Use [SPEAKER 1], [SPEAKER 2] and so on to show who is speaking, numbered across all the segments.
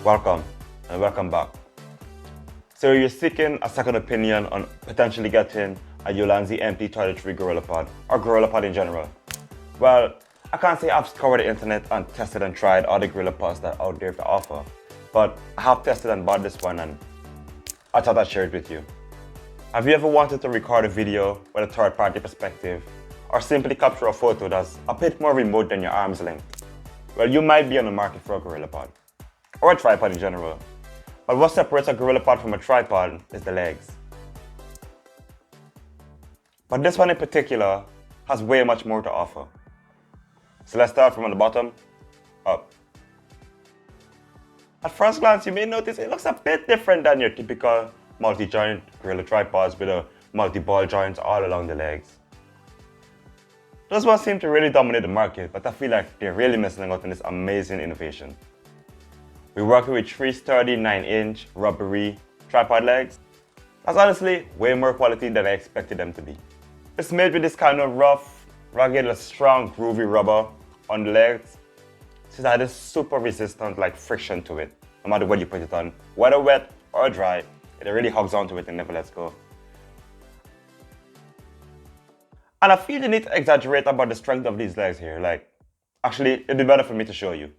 [SPEAKER 1] Welcome and welcome back. So you're seeking a second opinion on potentially getting a Ulanzi MT33 GorillaPod or GorillaPod in general. Well, I can't say I've scoured the internet and tested and tried all the GorillaPods that are out there to offer, but I have tested and bought this one and I thought I'd share it with you. Have you ever wanted to record a video with a third-party perspective or simply capture a photo that's a bit more remote than your arm's length? Well, you might be on the market for a GorillaPod or a tripod in general. But what separates a GorillaPod from a tripod is the legs. But this one in particular has way much more to offer. So let's start from the bottom up. At first glance, you may notice it looks a bit different than your typical multi-joint gorilla tripods with a multi-ball joints all along the legs. Those ones seem to really dominate the market, but I feel like they're really missing out on this amazing innovation. We're working with 3 sturdy 9-inch rubbery tripod legs. That's honestly way more quality than I expected them to be. It's made with this kind of rough, rugged, strong, groovy rubber on the legs. So that is super resistant, like friction to it. No matter what you put it on, whether wet or dry, it really hugs onto it and never lets go. And I feel the need to exaggerate about the strength of these legs here. Like, actually, it'd be better for me to show you.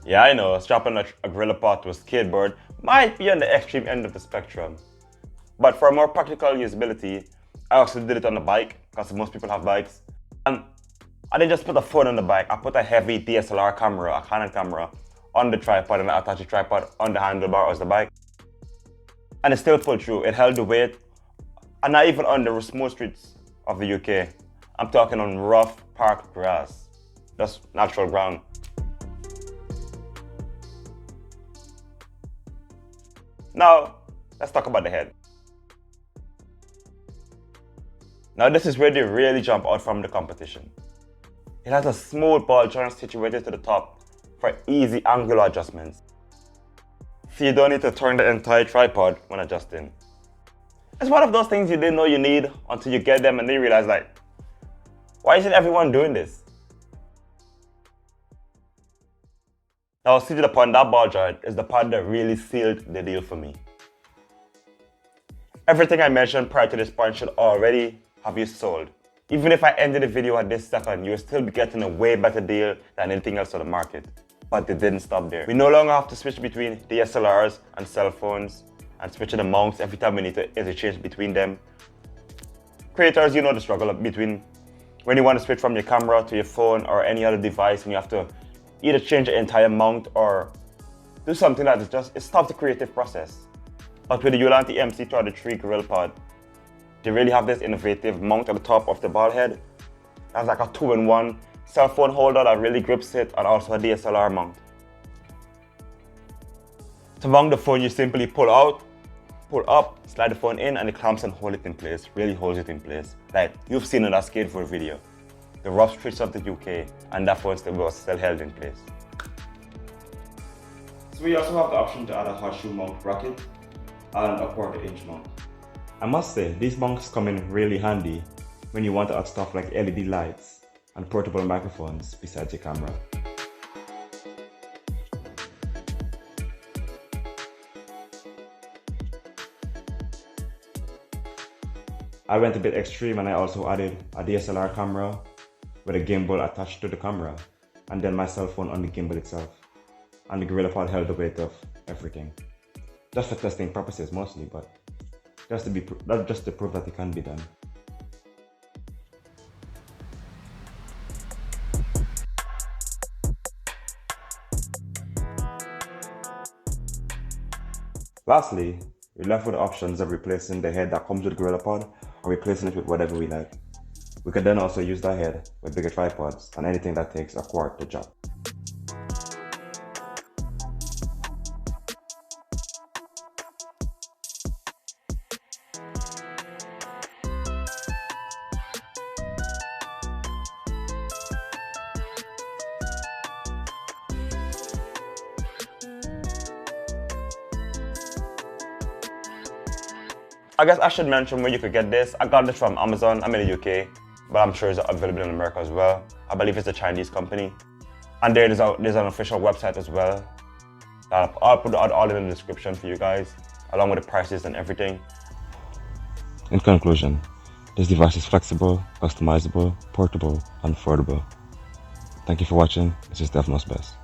[SPEAKER 1] Yeah, I know, strapping a GorillaPod to a skateboard might be on the extreme end of the spectrum. But for more practical usability, I also did it on the bike, because most people have bikes. And I didn't just put a phone on the bike, I put a heavy DSLR camera, a Canon camera, on the tripod and I attached the tripod on the handlebar of the bike. And it still pulled through, it held the weight, and not even on the smooth streets of the UK. I'm talking on rough park grass, just natural ground. Now, let's talk about the head. Now this is where they really jump out from the competition. It has a smooth ball joint situated to the top for easy angular adjustments. So you don't need to turn the entire tripod when adjusting. It's one of those things you didn't know you need until you get them and then you realize like, why isn't everyone doing this? Now, seated upon that ball joint is the part that really sealed the deal for me. Everything I mentioned prior to this point should already have you sold. Even if I ended the video at this second, you will still be getting a way better deal than anything else on the market. But they didn't stop there. We no longer have to switch between DSLRs and cell phones and switching the mounts every time we need to interchange between them. Creators, you know the struggle between when you want to switch from your camera to your phone or any other device and you have to either change the entire mount or do something that it stops the creative process. But with the Ulanzi MC33 GorillaPod, they really have this innovative mount at the top of the ball head. That's like a 2-in-1 cell phone holder that really grips it and also a DSLR mount. To mount the phone, you simply pull out, pull up, slide the phone in and it clamps and holds it in place, really holds it in place. Like you've seen in that skateboard video. The rough streets of the UK, and that phone was still held in place. So we also have the option to add a horseshoe mount bracket and a 1/4-inch mount. I must say, these mounts come in really handy when you want to add stuff like LED lights and portable microphones besides your camera. I went a bit extreme and I also added a DSLR camera with a gimbal attached to the camera and then my cell phone on the gimbal itself. And the GorillaPod held the weight of everything. Just for testing purposes mostly, but That's just to prove that it can be done. Lastly, we're left with options of replacing the head that comes with GorillaPod or replacing it with whatever we like. We can then also use that head with bigger tripods and anything that takes a quart to drop. I guess I should mention where you could get this. I got this from Amazon. I'm in the UK, but I'm sure it's available in America as well. I believe it's a Chinese company. And there's an official website as well. I'll put it all in the description for you guys, along with the prices and everything. In conclusion, this device is flexible, customizable, portable, and affordable. Thank you for watching. This is Devnos Best.